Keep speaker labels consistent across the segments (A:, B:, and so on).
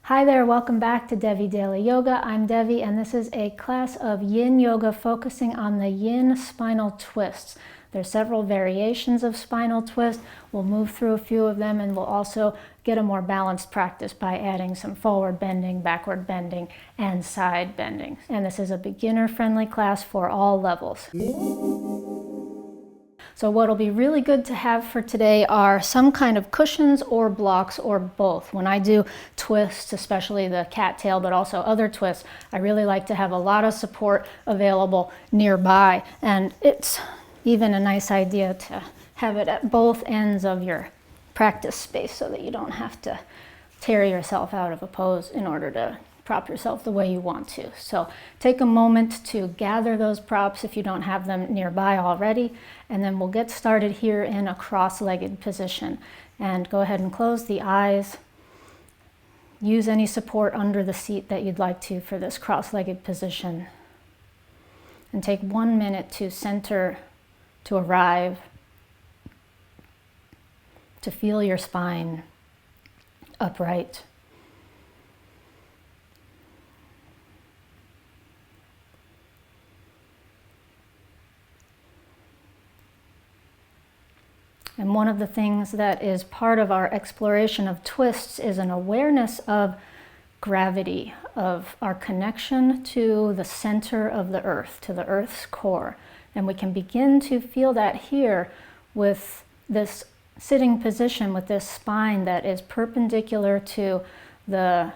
A: Hi there, welcome back to Devi Daily Yoga. I'm Devi and this is a class of Yin Yoga focusing on the Yin spinal twists. There's several variations of spinal twist. We'll move through a few of them and we'll also get a more balanced practice by adding some forward bending, backward bending, and side bending. And this is a beginner-friendly class for all levels. So what'll be really good to have for today are some kind of cushions or blocks or both. When I do twists, especially the cattail, but also other twists, I really like to have a lot of support available nearby. And it's even a nice idea to have it at both ends of your practice space so that you don't have to tear yourself out of a pose in order to prop yourself the way you want to. So take a moment to gather those props if you don't have them nearby already, and then we'll get started here in a cross-legged position. And go ahead and close the eyes. Use any support under the seat that you'd like to for this cross-legged position. And take 1 minute to center, to arrive, to feel your spine upright. And one of the things that is part of our exploration of twists is an awareness of gravity, of our connection to the center of the earth, to the earth's core. And we can begin to feel that here with this sitting position, with this spine that is perpendicular to the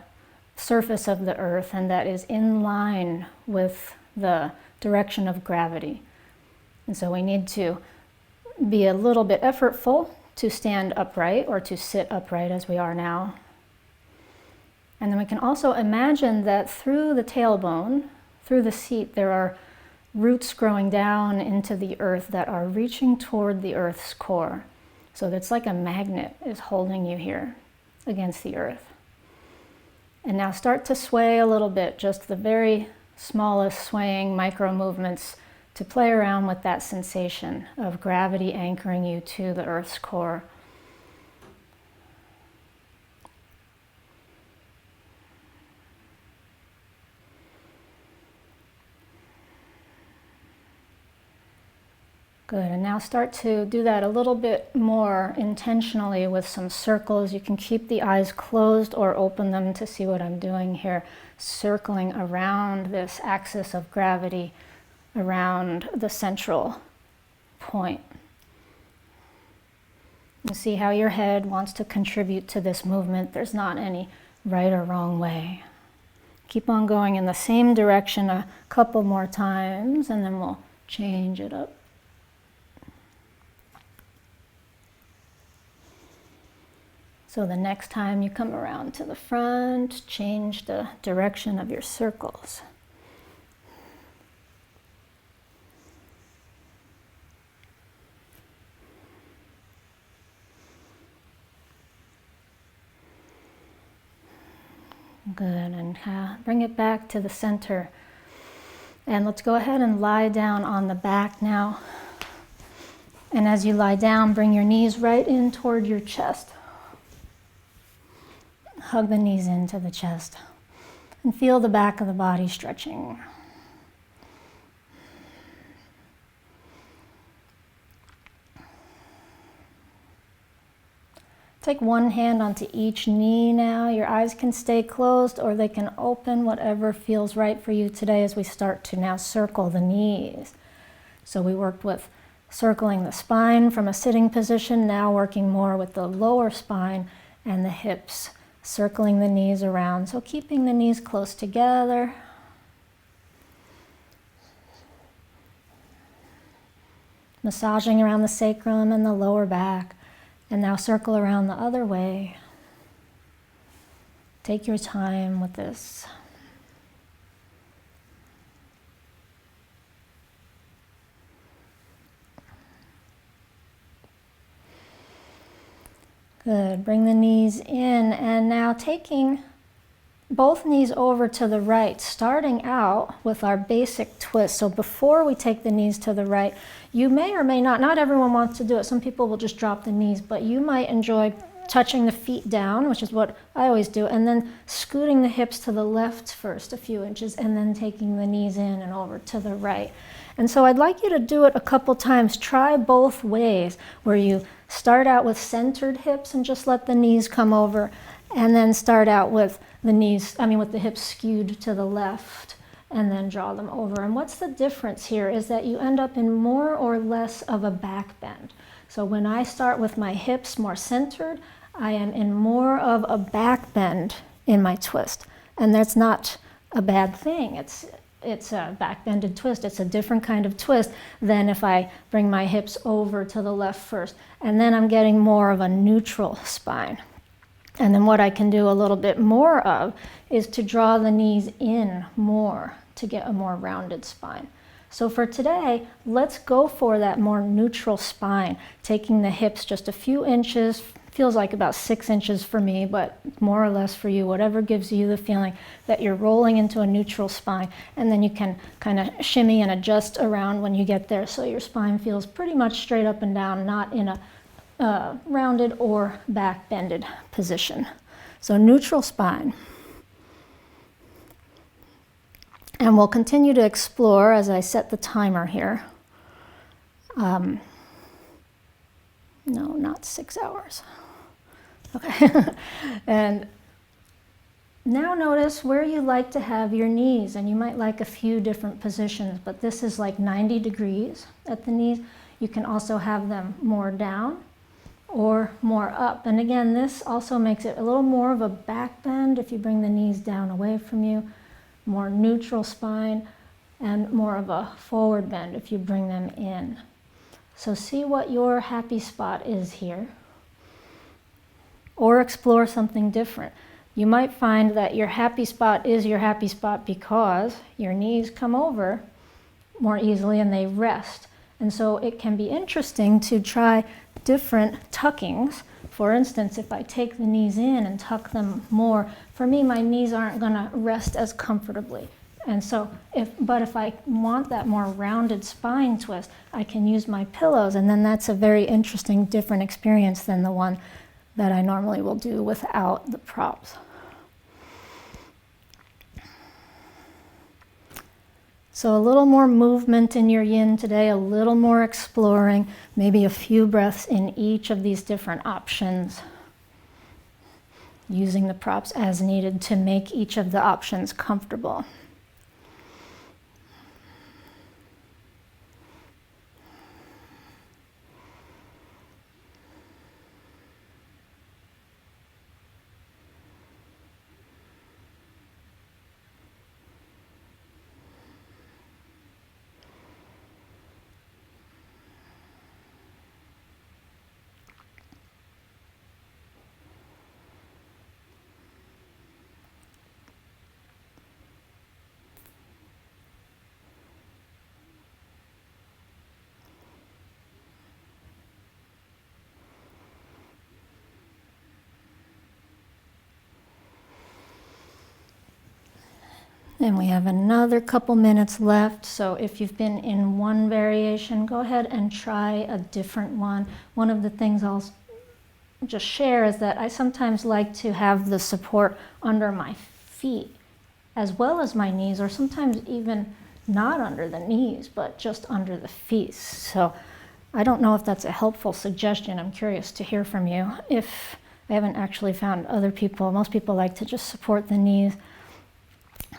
A: surface of the earth and that is in line with the direction of gravity. And so we need to be a little bit effortful to stand upright or to sit upright as we are now. And then we can also imagine that through the tailbone, through the seat, there are roots growing down into the earth that are reaching toward the earth's core. So that's like a magnet is holding you here against the earth. And now start to sway a little bit, just the very smallest swaying micro movements to play around with that sensation of gravity anchoring you to the earth's core. Good, and now start to do that a little bit more intentionally with some circles. You can keep the eyes closed or open them to see what I'm doing here, circling around this axis of gravity, around the central point. You see how your head wants to contribute to this movement. There's not any right or wrong way. Keep on going in the same direction a couple more times and then we'll change it up. So the next time you come around to the front, change the direction of your circles. Good, and bring it back to the center. And let's go ahead and lie down on the back now. And as you lie down, bring your knees right in toward your chest. Hug the knees into the chest. And feel the back of the body stretching. Take one hand onto each knee now. Your eyes can stay closed or they can open, whatever feels right for you today as we start to now circle the knees. So we worked with circling the spine from a sitting position, now working more with the lower spine and the hips, circling the knees around. So keeping the knees close together. Massaging around the sacrum and the lower back. And now circle around the other way. Take your time with this. Good, bring the knees in and now taking both knees over to the right, starting out with our basic twist. So before we take the knees to the right, you may or may not everyone wants to do it. Some people will just drop the knees, but you might enjoy touching the feet down, which is what I always do, and then scooting the hips to the left first a few inches, and then taking the knees in and over to the right. And so I'd like you to do it a couple times. Try both ways, where you start out with centered hips and just let the knees come over, and then start out with with the hips skewed to the left, and then draw them over. And what's the difference here is that you end up in more or less of a back bend. So when I start with my hips more centered, I am in more of a back bend in my twist. And that's not a bad thing. It's a back-bended twist. It's a different kind of twist than if I bring my hips over to the left first. And then I'm getting more of a neutral spine. And then what I can do a little bit more of is to draw the knees in more to get a more rounded spine. So for today, let's go for that more neutral spine, taking the hips just a few inches, feels like about 6 inches for me, but more or less for you, whatever gives you the feeling that you're rolling into a neutral spine. And then you can kind of shimmy and adjust around when you get there, so your spine feels pretty much straight up and down, not in a rounded or back bended position. So neutral spine. And we'll continue to explore as I set the timer here. No, not 6 hours. Okay. And now notice where you like to have your knees, and you might like a few different positions, but this is like 90 degrees at the knees. You can also have them more down or more up. And again, this also makes it a little more of a back bend if you bring the knees down away from you, more neutral spine, and more of a forward bend if you bring them in. So see what your happy spot is here, or explore something different. You might find that your happy spot is your happy spot because your knees come over more easily and they rest. And so it can be interesting to try different tuckings. For instance, if I take the knees in and tuck them more, for me, my knees aren't going to rest as comfortably. And so, if I want that more rounded spine twist, I can use my pillows, and then that's a very interesting, different experience than the one that I normally will do without the props. So a little more movement in your yin today, a little more exploring, maybe a few breaths in each of these different options, using the props as needed to make each of the options comfortable. And we have another couple minutes left, so if you've been in one variation, go ahead and try a different one. One of the things I'll just share is that I sometimes like to have the support under my feet as well as my knees, or sometimes even not under the knees, but just under the feet. So I don't know if that's a helpful suggestion. I'm curious to hear from you. If I haven't actually found other people, most people like to just support the knees.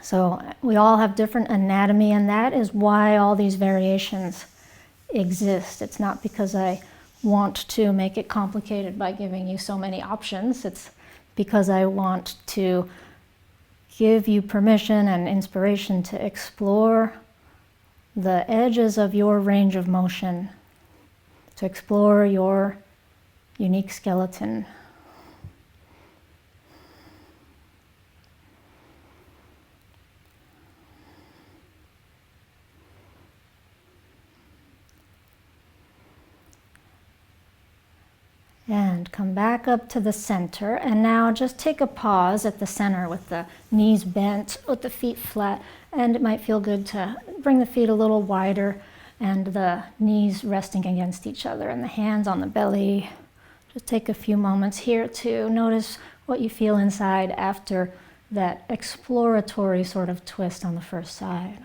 A: So we all have different anatomy, and that is why all these variations exist. It's not because I want to make it complicated by giving you so many options. It's because I want to give you permission and inspiration to explore the edges of your range of motion, to explore your unique skeleton. And come back up to the center, and now just take a pause at the center with the knees bent, with the feet flat, and it might feel good to bring the feet a little wider and the knees resting against each other and the hands on the belly, Just take a few moments here to notice what you feel inside after that exploratory sort of twist on the first side.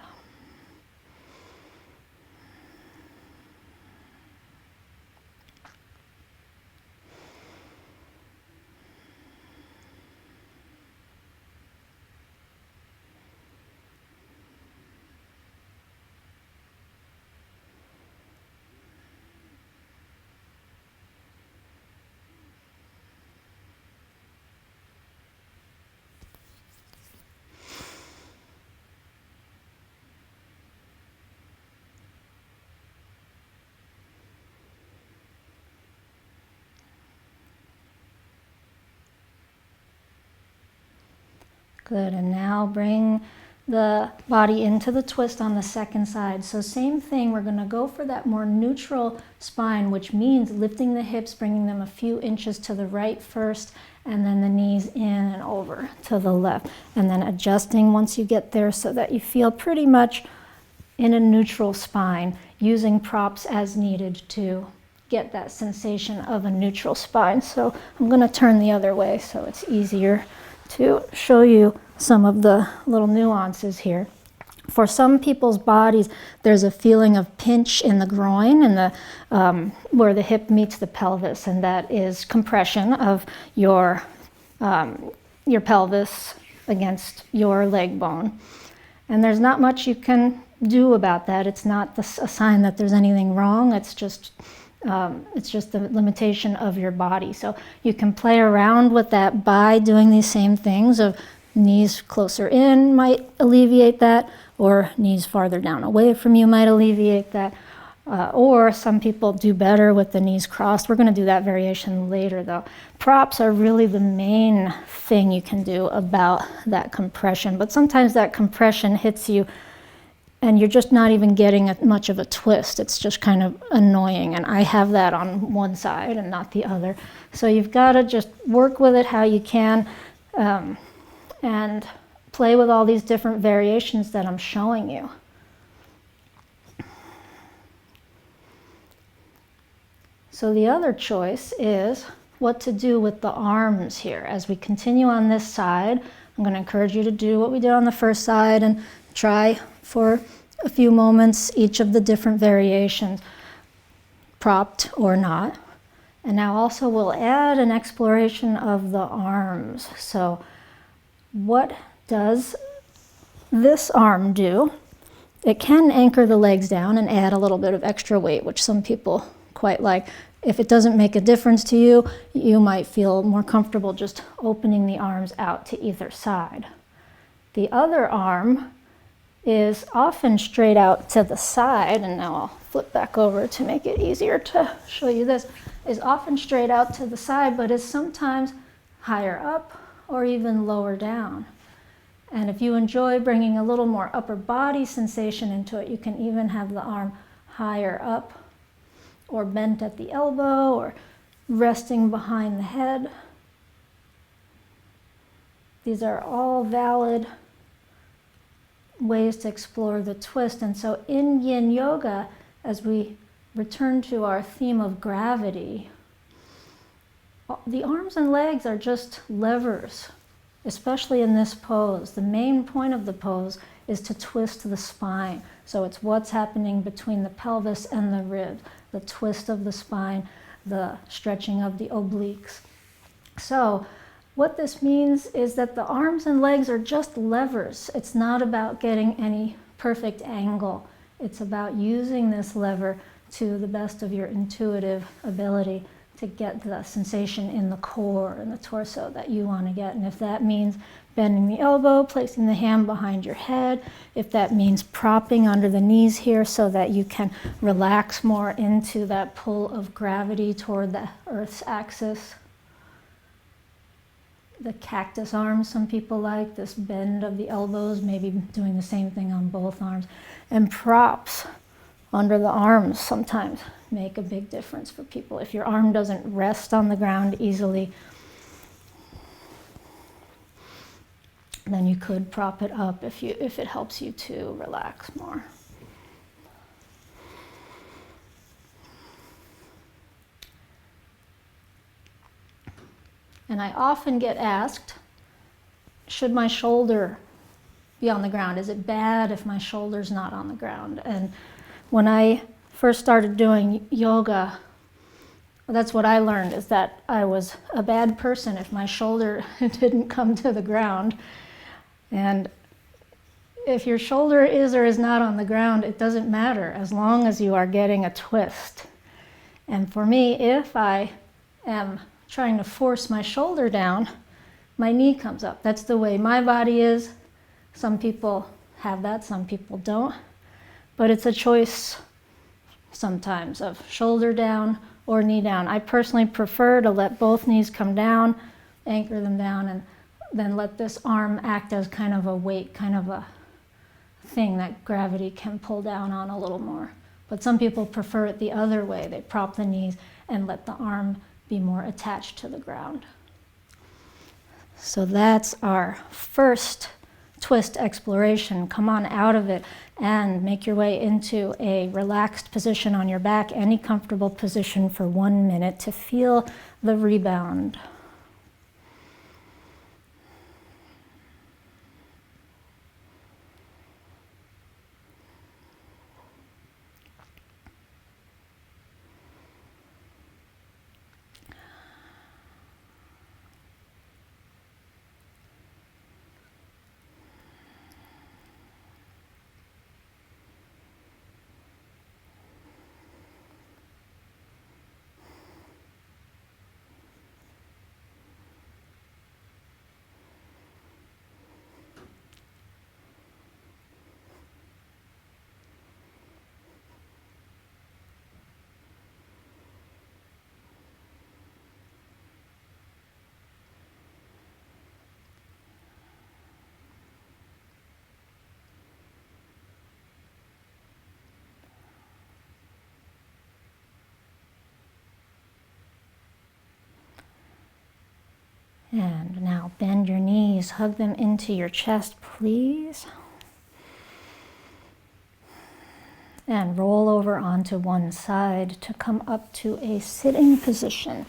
A: Good, and now bring the body into the twist on the second side. So same thing, we're gonna go for that more neutral spine, which means lifting the hips, bringing them a few inches to the right first, and then the knees in and over to the left. And then adjusting once you get there so that you feel pretty much in a neutral spine, using props as needed to get that sensation of a neutral spine. So I'm gonna turn the other way so it's easier to show you some of the little nuances here. For some people's bodies, there's a feeling of pinch in the groin and the where the hip meets the pelvis, and that is compression of your pelvis against your leg bone. And there's not much you can do about that. It's not a sign that there's anything wrong. It's just the limitation of your body. So you can play around with that by doing these same things of knees closer in might alleviate that, or knees farther down away from you might alleviate that. Or some people do better with the knees crossed. We're going to do that variation later though. Props are really the main thing you can do about that compression, but sometimes that compression hits you and you're just not even getting much of a twist. It's just kind of annoying, and I have that on one side and not the other. So you've got to just work with it how you can, and play with all these different variations that I'm showing you. So the other choice is what to do with the arms here. As we continue on this side, I'm going to encourage you to do what we did on the first side and try for a few moments each of the different variations, propped or not. And now also we'll add an exploration of the arms. So what does this arm do? It can anchor the legs down and add a little bit of extra weight, which some people quite like. If it doesn't make a difference to you, you might feel more comfortable just opening the arms out to either side. The other arm is often straight out to the side, and now I'll flip back over to make it easier to show you this, is often straight out to the side, but is sometimes higher up or even lower down. And if you enjoy bringing a little more upper body sensation into it, you can even have the arm higher up or bent at the elbow or resting behind the head. These are all valid ways to explore the twist. And so in Yin Yoga, as we return to our theme of gravity, the arms and legs are just levers, especially in this pose. The main point of the pose is to twist the spine. So it's what's happening between the pelvis and the ribs, the twist of the spine, the stretching of the obliques. So what this means is that the arms and legs are just levers. It's not about getting any perfect angle. It's about using this lever to the best of your intuitive ability to get the sensation in the core and the torso that you want to get. And if that means bending the elbow, placing the hand behind your head, if that means propping under the knees here so that you can relax more into that pull of gravity toward the Earth's axis. The cactus arms, some people like, this bend of the elbows, maybe doing the same thing on both arms. And props under the arms sometimes make a big difference for people. If your arm doesn't rest on the ground easily, then you could prop it up if it helps you to relax more. And I often get asked, should my shoulder be on the ground? Is it bad if my shoulder's not on the ground? And when I first started doing yoga, that's what I learned, is that I was a bad person if my shoulder didn't come to the ground. And if your shoulder is or is not on the ground, it doesn't matter as long as you are getting a twist. And for me, if I am trying to force my shoulder down, my knee comes up. That's the way my body is. Some people have that, some people don't. But it's a choice sometimes of shoulder down or knee down. I personally prefer to let both knees come down, anchor them down, and then let this arm act as kind of a weight, kind of a thing that gravity can pull down on a little more. But some people prefer it the other way. They prop the knees and let the arm be more attached to the ground. So that's our first twist exploration. Come on out of it and make your way into a relaxed position on your back, any comfortable position for 1 minute to feel the rebound. And now bend your knees, hug them into your chest, please. And roll over onto one side to come up to a sitting position.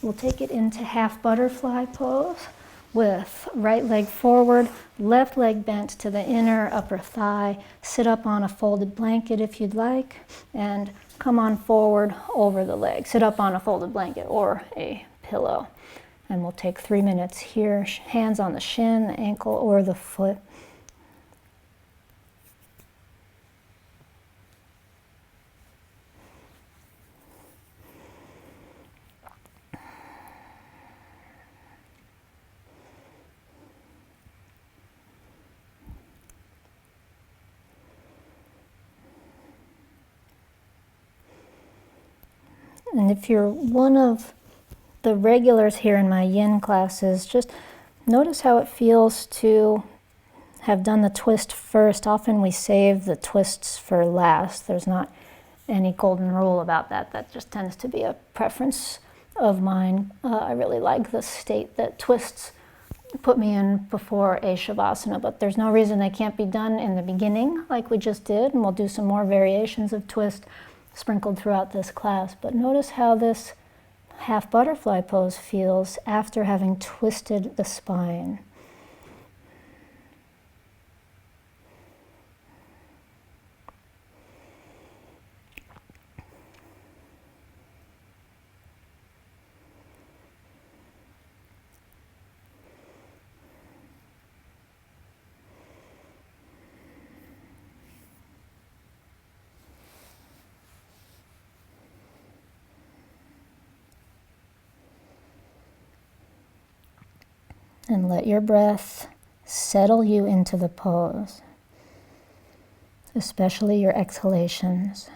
A: We'll take it into half butterfly pose with right leg forward, left leg bent to the inner upper thigh. Sit up on a folded blanket if you'd like, and come on forward over the leg. Sit up on a folded blanket or a pillow. And we'll take 3 minutes here, hands on the shin, the ankle, or the foot. And if you're one of the regulars here in my Yin classes, just notice how it feels to have done the twist first. Often we save the twists for last. There's not any golden rule about that. That just tends to be a preference of mine. I really like the state that twists put me in before a Savasana, but there's no reason they can't be done in the beginning like we just did, and we'll do some more variations of twist sprinkled throughout this class. But notice how this half butterfly pose feels after having twisted the spine. And let your breath settle you into the pose, especially your exhalations.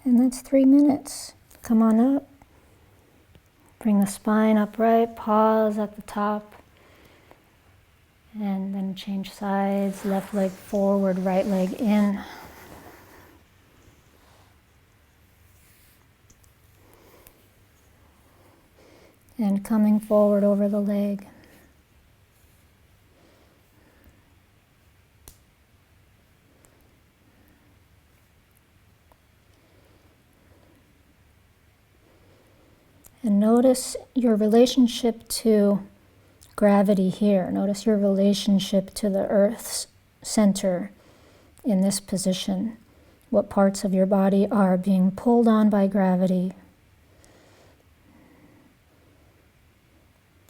A: And that's 3 minutes. Come on up. Bring the spine upright, pause at the top. And then change sides, left leg forward, right leg in. And coming forward over the leg. And notice your relationship to gravity here. Notice your relationship to the Earth's center in this position. What parts of your body are being pulled on by gravity?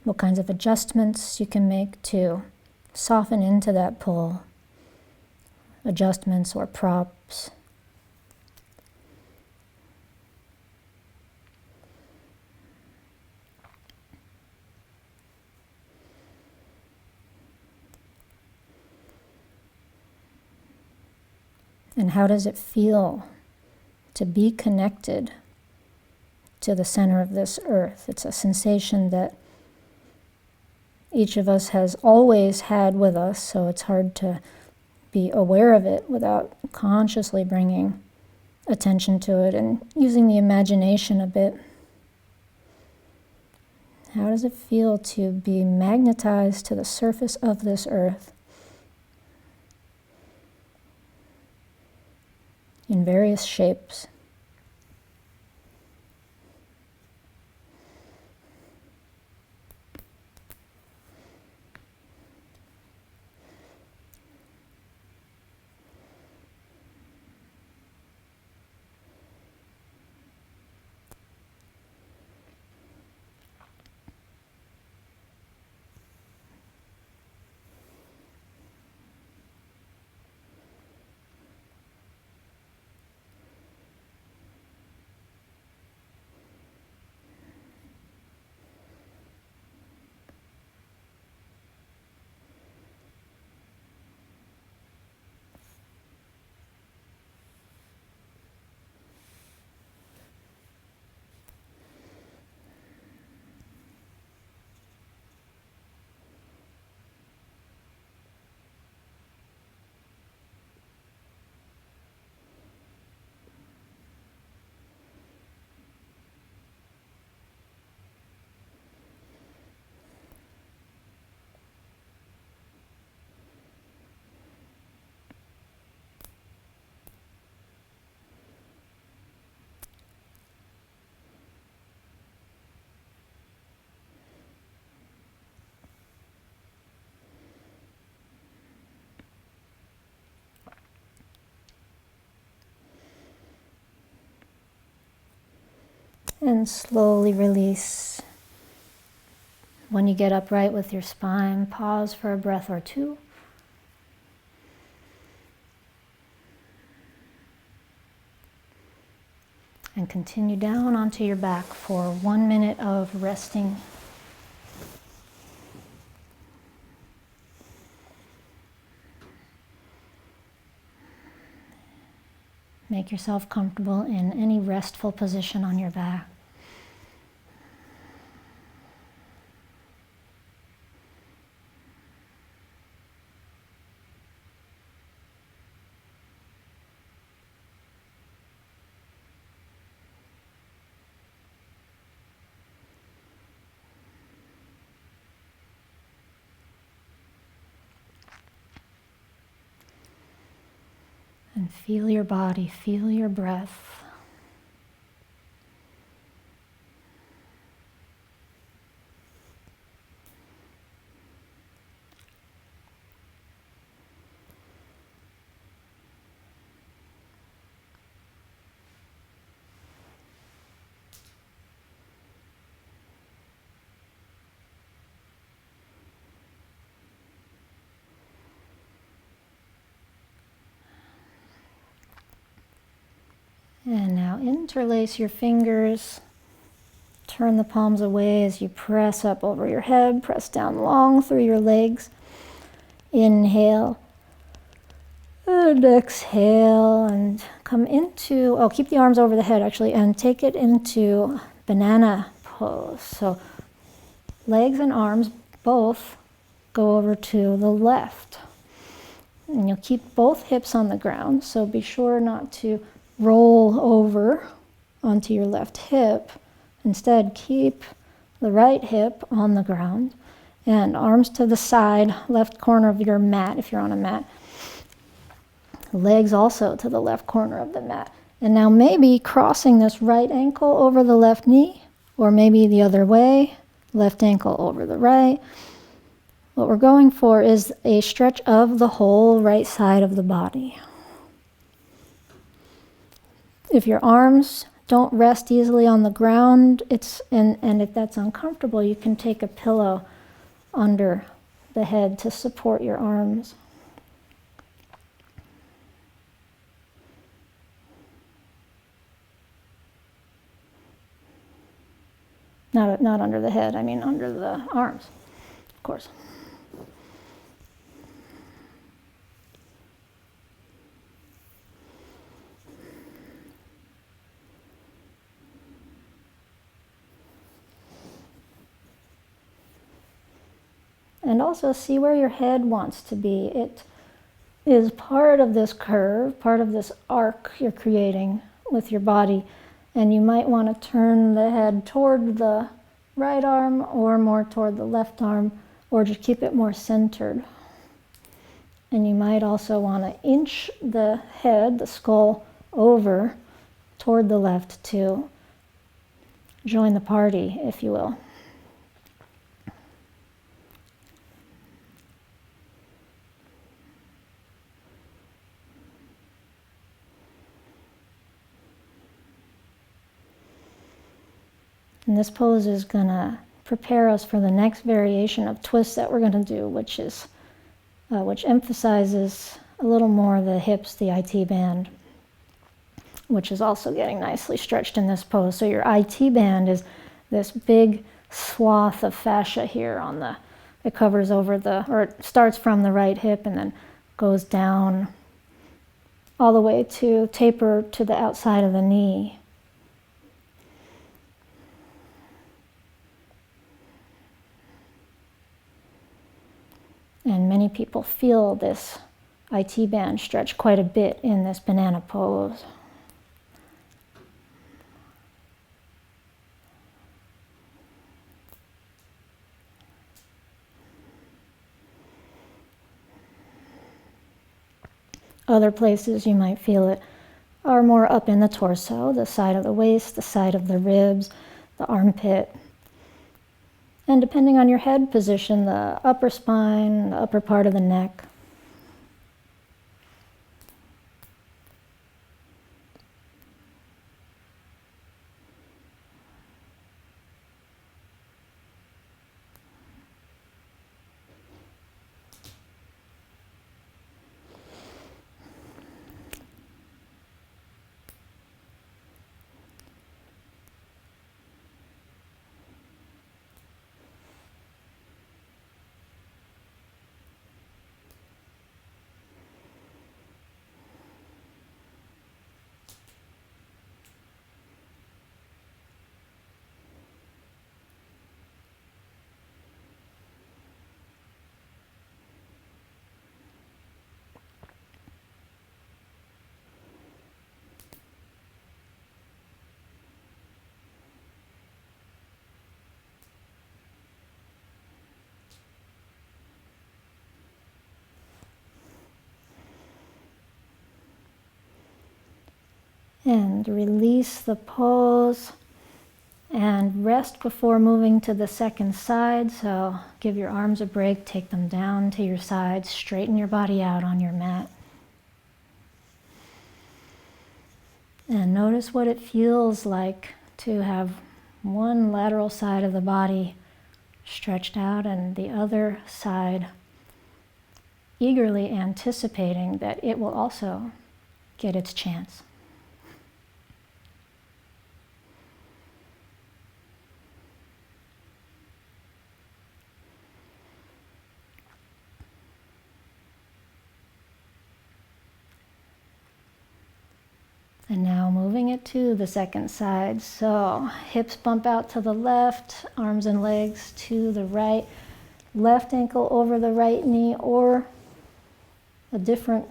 A: What kinds of adjustments you can make to soften into that pull? Adjustments or props. And how does it feel to be connected to the center of this earth? It's a sensation that each of us has always had with us, so it's hard to be aware of it without consciously bringing attention to it and using the imagination a bit. How does it feel to be magnetized to the surface of this earth in various shapes? And slowly release. When you get upright with your spine, pause for a breath or two. And continue down onto your back for 1 minute of resting. Make yourself comfortable in any restful position on your back. And feel your body, feel your breath. And now interlace your fingers. Turn the palms away as you press up over your head. Press down long through your legs. Inhale. And exhale and come into, keep the arms over the head actually, and take it into banana pose. So legs and arms both go over to the left. And you'll keep both hips on the ground, so be sure not to roll over onto your left hip. Instead, keep the right hip on the ground and arms to the side, left corner of your mat if you're on a mat. Legs also to the left corner of the mat. And now maybe crossing this right ankle over the left knee, or maybe the other way, left ankle over the right. What we're going for is a stretch of the whole right side of the body. If your arms don't rest easily on the ground, and if that's uncomfortable, you can take a pillow under the head to support your arms. Not under the head, I mean under the arms, of course. And also see where your head wants to be. It is part of this curve, part of this arc you're creating with your body. And you might want to turn the head toward the right arm or more toward the left arm, or just keep it more centered. And you might also want to inch the head, the skull, over toward the left to join the party, if you will. And this pose is going to prepare us for the next variation of twist that we're going to do, which emphasizes a little more the hips, the IT band, which is also getting nicely stretched in this pose. So your IT band is this big swath of fascia here it covers over it starts from the right hip and then goes down all the way to taper to the outside of the knee. And many people feel this IT band stretch quite a bit in this banana pose. Other places you might feel it are more up in the torso, the side of the waist, the side of the ribs, the armpit. And depending on your head position, the upper spine, the upper part of the neck. And release the pose and rest before moving to the second side. So give your arms a break, take them down to your sides, straighten your body out on your mat. And notice what it feels like to have one lateral side of the body stretched out and the other side eagerly anticipating that it will also get its chance. And now moving it to the second side. So hips bump out to the left, arms and legs to the right, left ankle over the right knee, or a different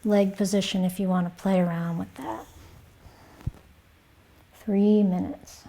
A: leg position if you want to play around with that. 3 minutes.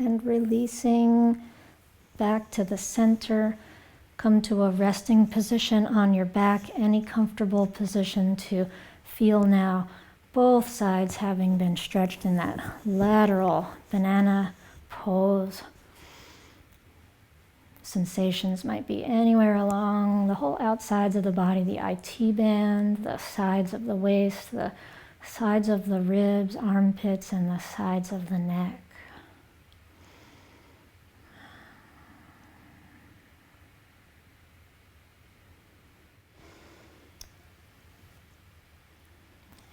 A: And releasing back to the center. Come to a resting position on your back, any comfortable position to feel now. Both sides having been stretched in that lateral banana pose. Sensations might be anywhere along the whole outsides of the body, the IT band, the sides of the waist, the sides of the ribs, armpits, and the sides of the neck.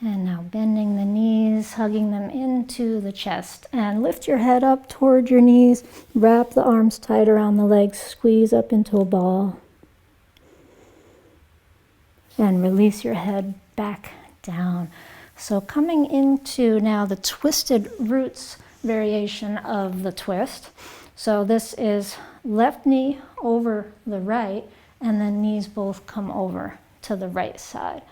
A: And now bending the knees, hugging them into the chest. And lift your head up toward your knees. Wrap the arms tight around the legs. Squeeze up into a ball. And release your head back down. So coming into now the twisted roots variation of the twist. So this is left knee over the right, and then knees both come over to the right side.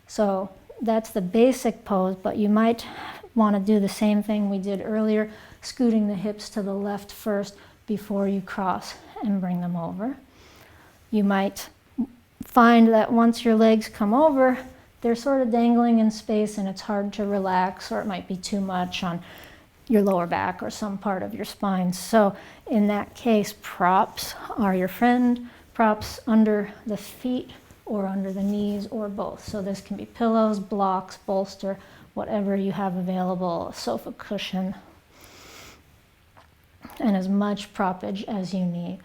A: So that's the basic pose, but you might want to do the same thing we did earlier, scooting the hips to the left first before you cross and bring them over. You might find that once your legs come over, they're sort of dangling in space and it's hard to relax, or it might be too much on your lower back or some part of your spine. So in that case, props are your friend. Props under the feet or under the knees, or both. So this can be pillows, blocks, bolster, whatever you have available, a sofa cushion, and as much proppage as you need.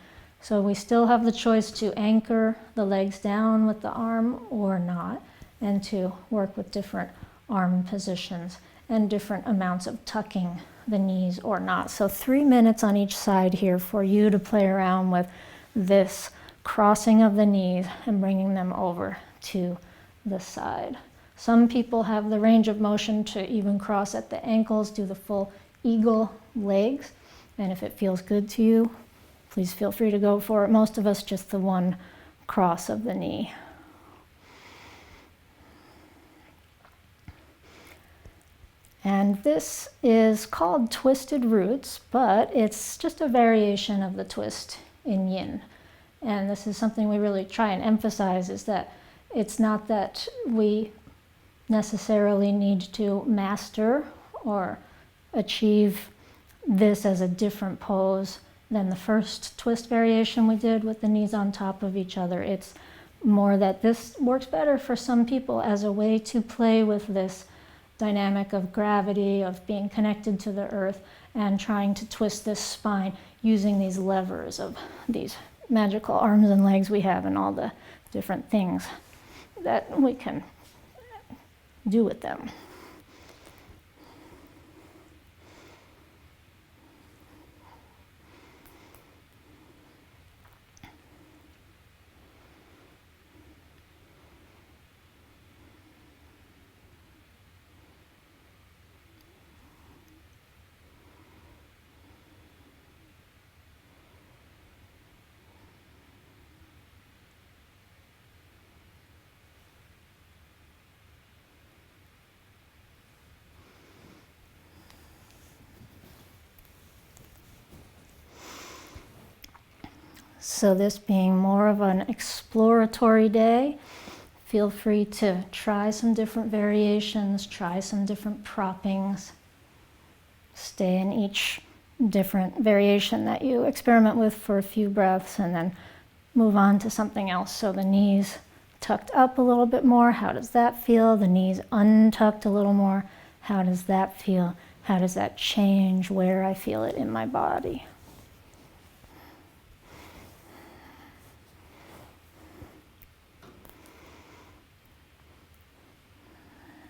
A: So we still have the choice to anchor the legs down with the arm or not, and to work with different arm positions and different amounts of tucking the knees or not. So 3 minutes on each side here for you to play around with this crossing of the knees and bringing them over to the side. Some people have the range of motion to even cross at the ankles, do the full eagle legs, and if it feels good to you, please feel free to go for it. Most of us just the one cross of the knee. And this is called twisted roots, but it's just a variation of the twist in Yin. And this is something we really try and emphasize, is that it's not that we necessarily need to master or achieve this as a different pose than the first twist variation we did with the knees on top of each other. It's more that this works better for some people as a way to play with this dynamic of gravity, of being connected to the earth, and trying to twist this spine using these levers of these magical arms and legs we have and all the different things that we can do with them. So this being more of an exploratory day, feel free to try some different variations, try some different proppings, stay in each different variation that you experiment with for a few breaths, and then move on to something else. So the knees tucked up a little bit more, how does that feel? The knees untucked a little more, how does that feel? How does that change where I feel it in my body?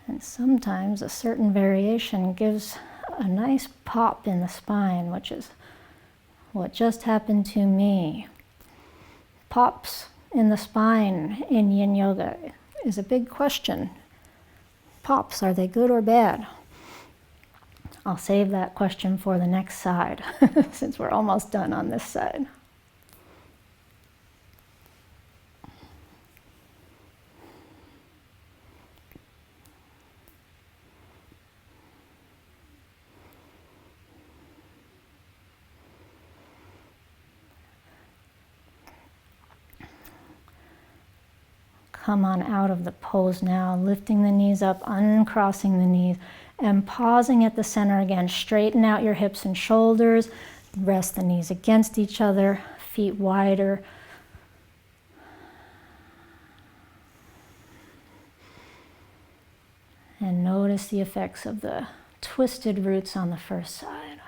A: And sometimes a certain variation gives a nice pop in the spine, which is what just happened to me. Pops in the spine in Yin Yoga is a big question. Pops, are they good or bad? I'll save that question for the next side, since we're almost done on this side. Come on out of the pose now, lifting the knees up, uncrossing the knees, and pausing at the center again. Straighten out your hips and shoulders, rest the knees against each other, feet wider. And notice the effects of the twisted roots on the first side.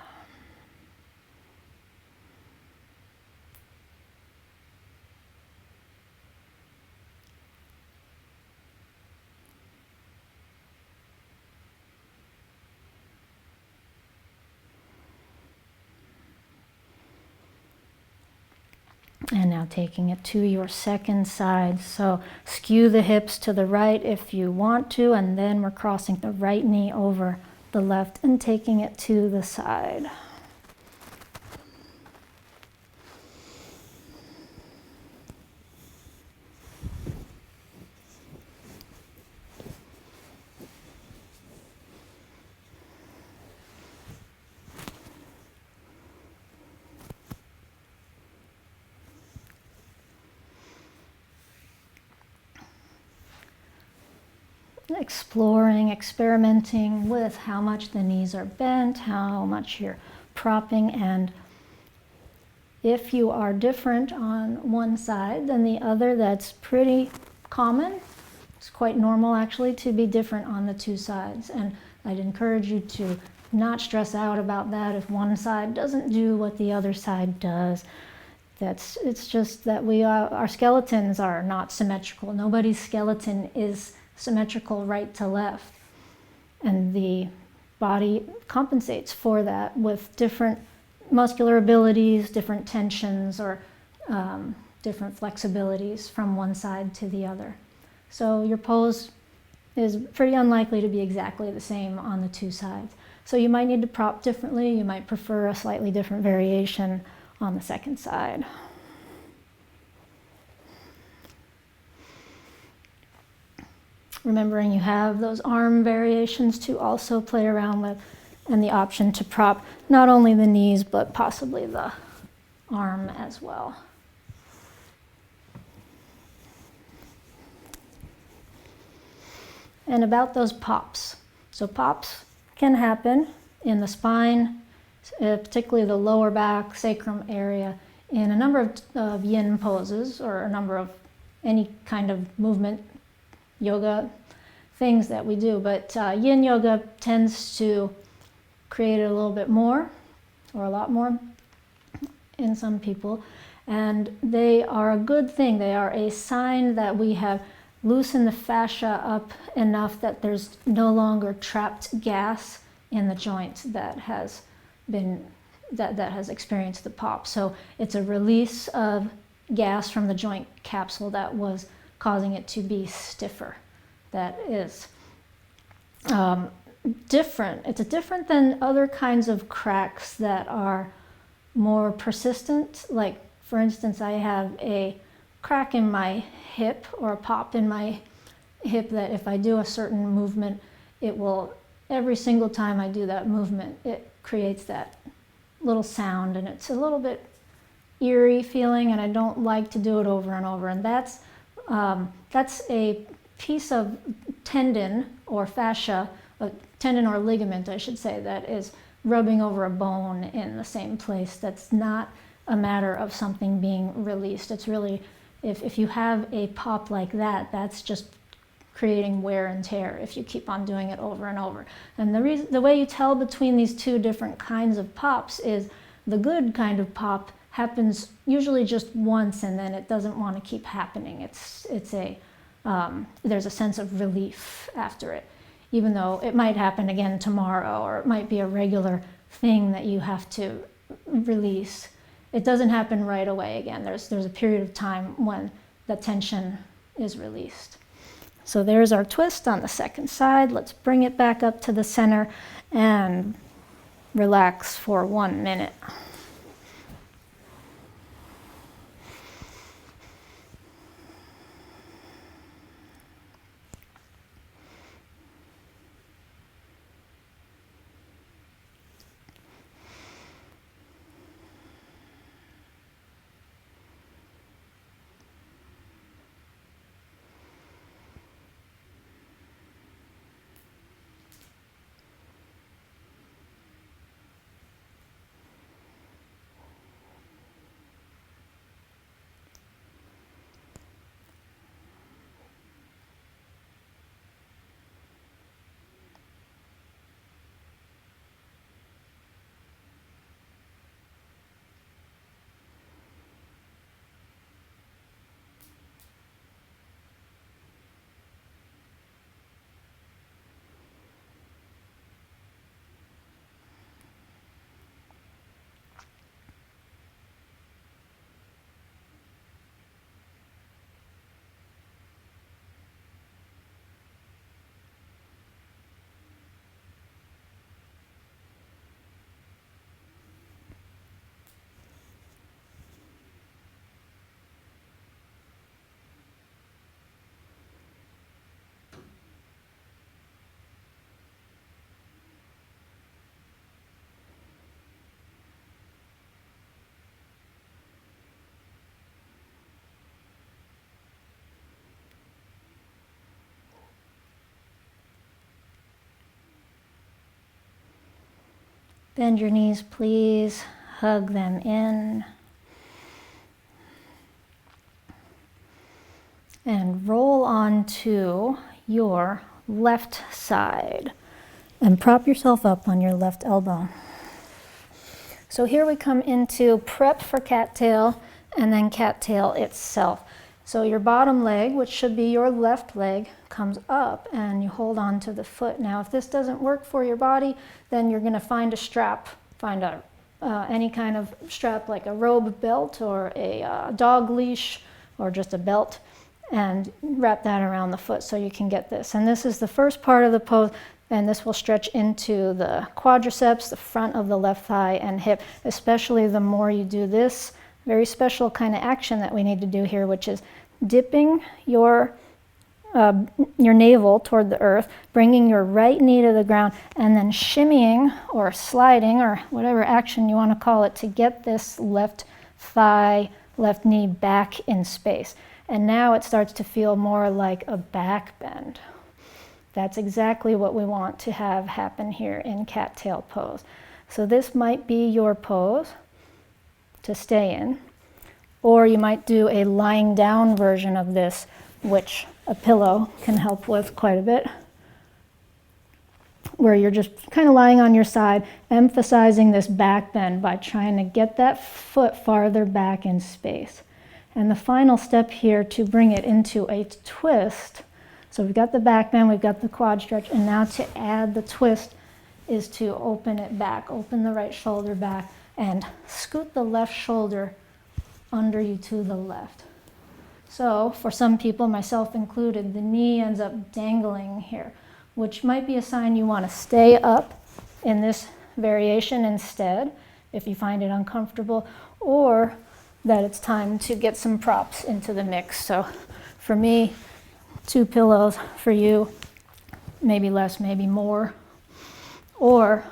A: And now taking it to your second side. So skew the hips to the right if you want to, and then we're crossing the right knee over the left and taking it to the side. Exploring, experimenting with how much the knees are bent, how much you're propping, and if you are different on one side than the other, that's pretty common. It's quite normal actually to be different on the two sides, and I'd encourage you to not stress out about that if one side doesn't do what the other side does. It's just that our skeletons are not symmetrical. Nobody's skeleton is symmetrical right to left. And the body compensates for that with different muscular abilities, different tensions, or different flexibilities from one side to the other. So your pose is pretty unlikely to be exactly the same on the two sides. So you might need to prop differently. You might prefer a slightly different variation on the second side. Remembering you have those arm variations to also play around with, and the option to prop not only the knees but possibly the arm as well. And about those pops. So pops can happen in the spine, particularly the lower back, sacrum area, in a number of yin poses, or a number of any kind of movement, yoga, things that we do. But yin yoga tends to create it a little bit more, or a lot more, in some people. And they are a good thing. They are a sign that we have loosened the fascia up enough that there's no longer trapped gas in the joint that has experienced the pop. So it's a release of gas from the joint capsule that was causing it to be stiffer. That is different. It's different than other kinds of cracks that are more persistent. Like, for instance, I have a crack in my hip, or a pop in my hip, that if I do a certain movement, it will, every single time I do that movement, it creates that little sound, and it's a little bit eerie feeling, and I don't like to do it over and over. And that's a piece of tendon or fascia, a tendon or ligament, I should say, that is rubbing over a bone in the same place. That's not a matter of something being released. It's really, if you have a pop like that, that's just creating wear and tear if you keep on doing it over and over. And the way you tell between these two different kinds of pops is the good kind of pop happens usually just once, and then it doesn't want to keep happening. There's a sense of relief after it, even though it might happen again tomorrow, or it might be a regular thing that you have to release. It doesn't happen right away again. There's a period of time when the tension is released. So there's our twist on the second side. Let's bring it back up to the center and relax for 1 minute. Bend your knees, please. Hug them in. And roll onto your left side. And prop yourself up on your left elbow. So here we come into prep for cattail. and then cattail itself. So your bottom leg, which should be your left leg, comes up and you hold on to the foot. Now, if this doesn't work for your body, then you're going to find a strap, find any kind of strap like a robe belt or a dog leash or just a belt, and wrap that around the foot so you can get this. And this is the first part of the pose, and this will stretch into the quadriceps, the front of the left thigh and hip, especially the more you do this very special kind of action that we need to do here, which is dipping your navel toward the earth, bringing your right knee to the ground, and then shimmying or sliding or whatever action you want to call it to get this left thigh, left knee back in space. And now it starts to feel more like a back bend. That's exactly what we want to have happen here in cattail pose. So this might be your pose to stay in, or you might do a lying down version of this, which a pillow can help with quite a bit, where you're just kind of lying on your side, emphasizing this back bend by trying to get that foot farther back in space. And the final step here to bring it into a twist, so we've got the back bend, we've got the quad stretch, and now to add the twist is to open it back, open the right shoulder back, and scoot the left shoulder under you to the left. So for some people, myself included, the knee ends up dangling here, which might be a sign you want to stay up in this variation instead, if you find it uncomfortable, or that it's time to get some props into the mix. So for me, 2 pillows. For you, maybe less, maybe more. Or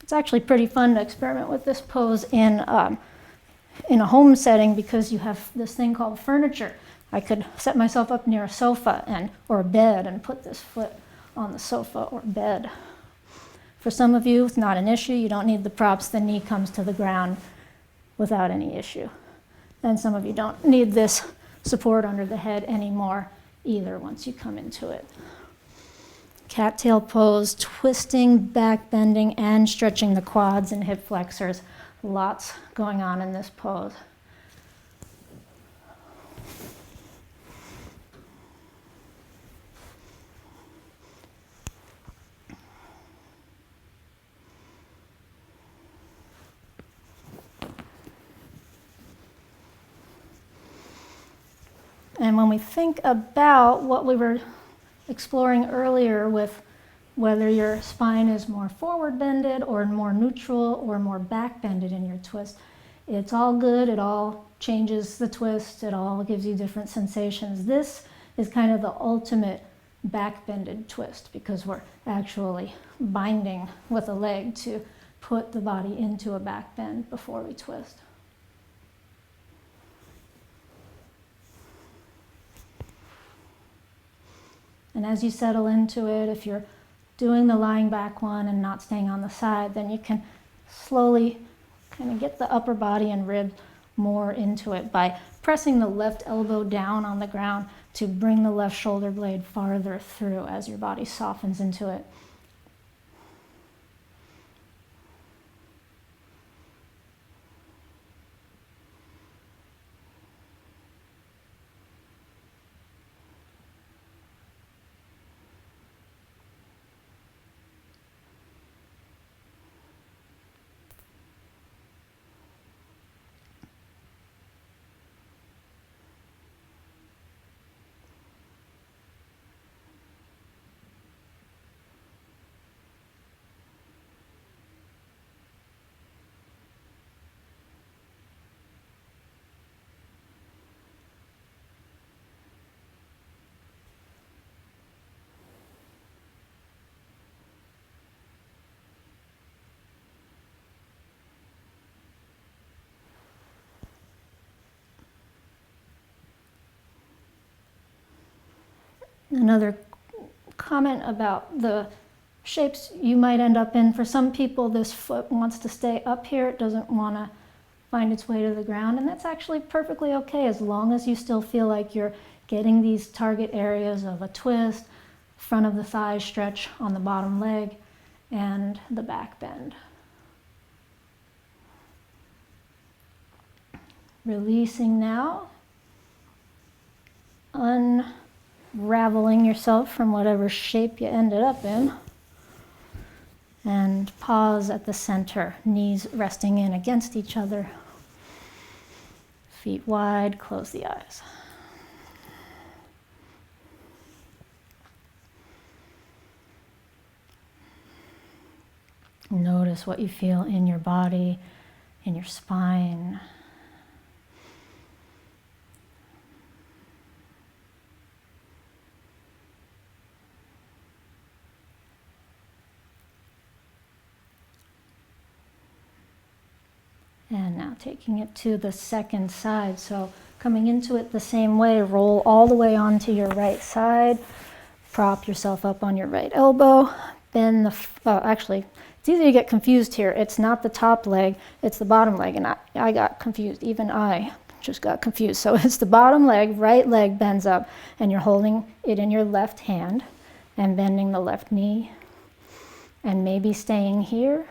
A: it's actually pretty fun to experiment with this pose in a home setting, because you have this thing called furniture. I could set myself up near a sofa or a bed and put this foot on the sofa or bed. For some of you, it's not an issue. You don't need the props. The knee comes to the ground without any issue. And some of you don't need this support under the head anymore either once you come into it. Cattail pose, twisting, back bending, and stretching the quads and hip flexors. Lots going on in this pose. And when we think about what we were exploring earlier with whether your spine is more forward bended or more neutral or more back bended in your twist, it's all good. It all changes the twist. It all gives you different sensations. This is kind of the ultimate back bended twist, because we're actually binding with a leg to put the body into a back bend before we twist. And as you settle into it, if you're doing the lying back one and not staying on the side, then you can slowly kind of get the upper body and rib more into it by pressing the left elbow down on the ground to bring the left shoulder blade farther through as your body softens into it. Another comment about the shapes you might end up in. For some people, this foot wants to stay up here. It doesn't want to find its way to the ground, and that's actually perfectly okay as long as you still feel like you're getting these target areas of a twist, front of the thigh stretch on the bottom leg, and the back bend. Releasing now, unraveling yourself from whatever shape you ended up in. And pause at the center, knees resting in against each other. Feet wide, close the eyes. Notice what you feel in your body, in your spine. And now taking it to the second side. So coming into it the same way, roll all the way onto your right side. Prop yourself up on your right elbow. Bend the, actually, it's easy to get confused here. It's not the top leg, it's the bottom leg. And I got confused. Even I just got confused. So it's the bottom leg, right leg bends up, and you're holding it in your left hand and bending the left knee. And maybe staying here.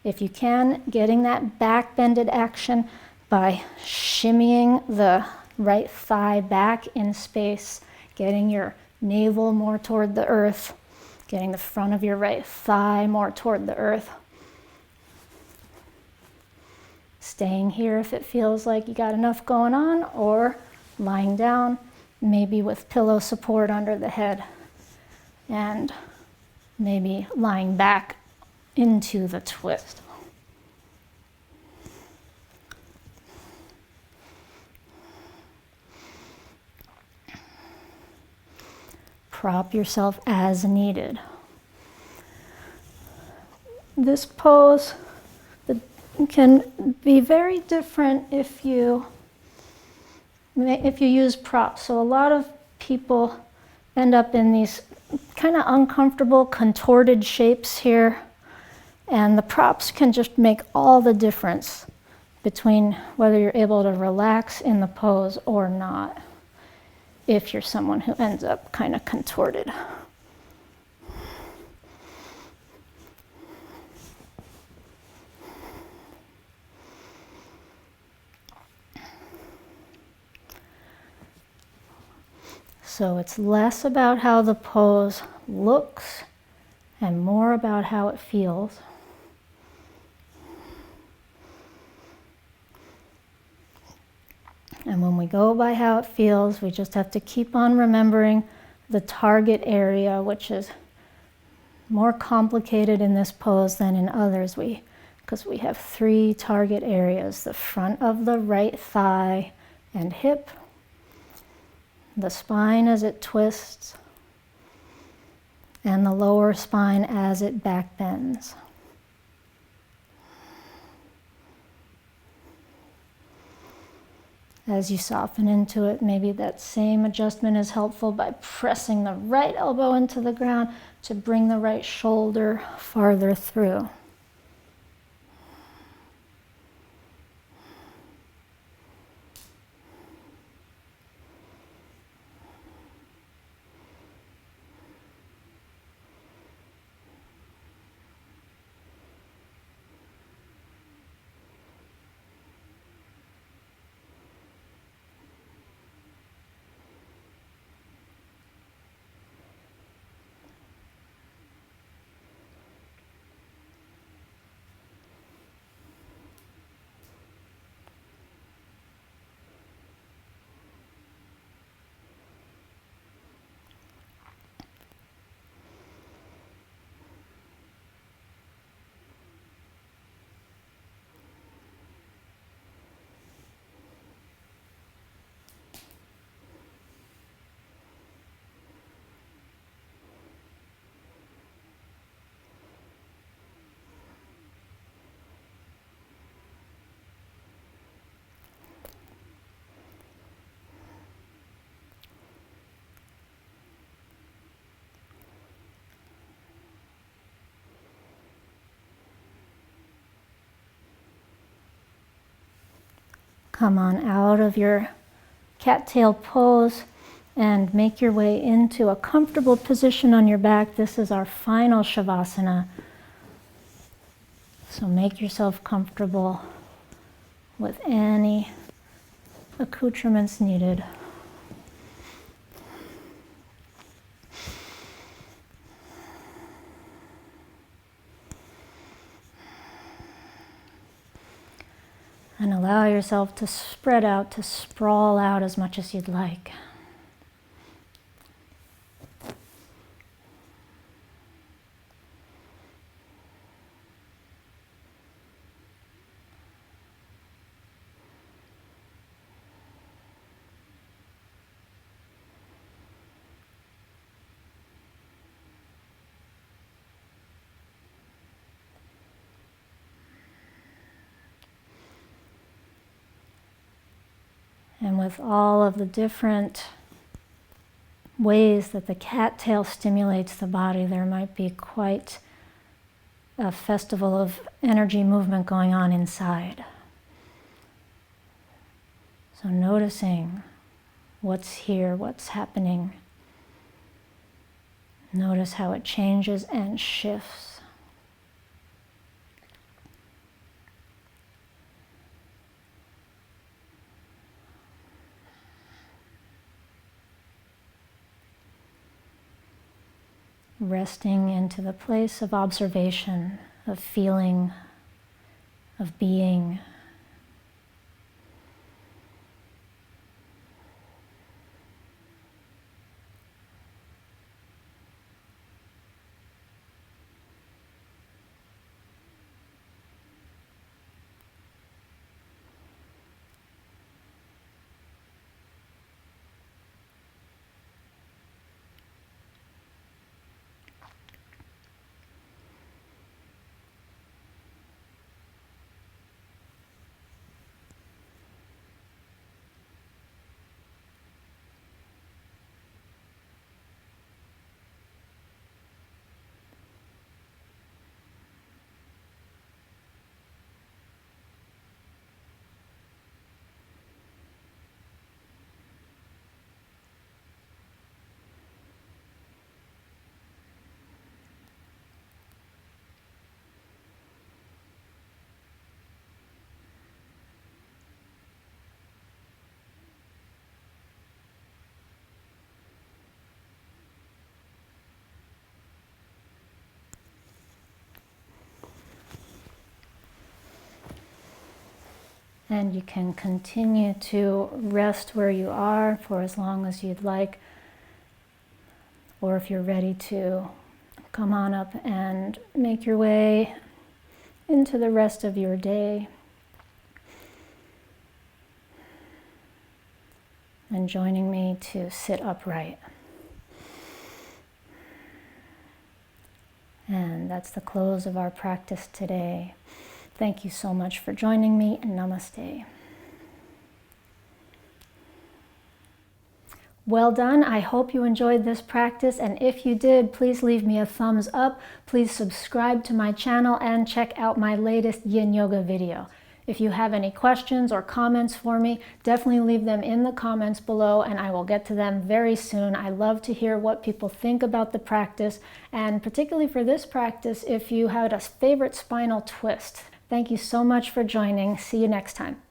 A: If you can, getting that back bended action by shimmying the right thigh back in space, getting your navel more toward the earth, getting the front of your right thigh more toward the earth. Staying here if it feels like you got enough going on, or lying down, maybe with pillow support under the head, and maybe lying back into the twist. Prop yourself as needed. This pose can be very different if you use props. So a lot of people end up in these kind of uncomfortable, contorted shapes here. And the props can just make all the difference between whether you're able to relax in the pose or not, if you're someone who ends up kind of contorted. So it's less about how the pose looks and more about how it feels. And when we go by how it feels, we just have to keep on remembering the target area, which is more complicated in this pose than in others, because we have 3 target areas: the front of the right thigh and hip, the spine as it twists, and the lower spine as it back bends. As you soften into it, maybe that same adjustment is helpful by pressing the right elbow into the ground to bring the right shoulder farther through. Come on out of your CatTail pose and make your way into a comfortable position on your back. This is our final Savasana. So make yourself comfortable with any accoutrements needed. And allow yourself to spread out, to sprawl out as much as you'd like. And with all of the different ways that the cattail stimulates the body, there might be quite a festival of energy movement going on inside. So noticing what's here, what's happening. Notice how it changes and shifts. Resting into the place of observation, of feeling, of being. And you can continue to rest where you are for as long as you'd like. Or if you're ready to come on up and make your way into the rest of your day. And joining me to sit upright. And that's the close of our practice today. Thank you so much for joining me, and namaste. Well done. I hope you enjoyed this practice, and if you did, please leave me a thumbs up. Please subscribe to my channel and check out my latest Yin Yoga video. If you have any questions or comments for me, definitely leave them in the comments below and I will get to them very soon. I love to hear what people think about the practice, and particularly for this practice, if you had a favorite spinal twist. Thank you so much for joining. See you next time.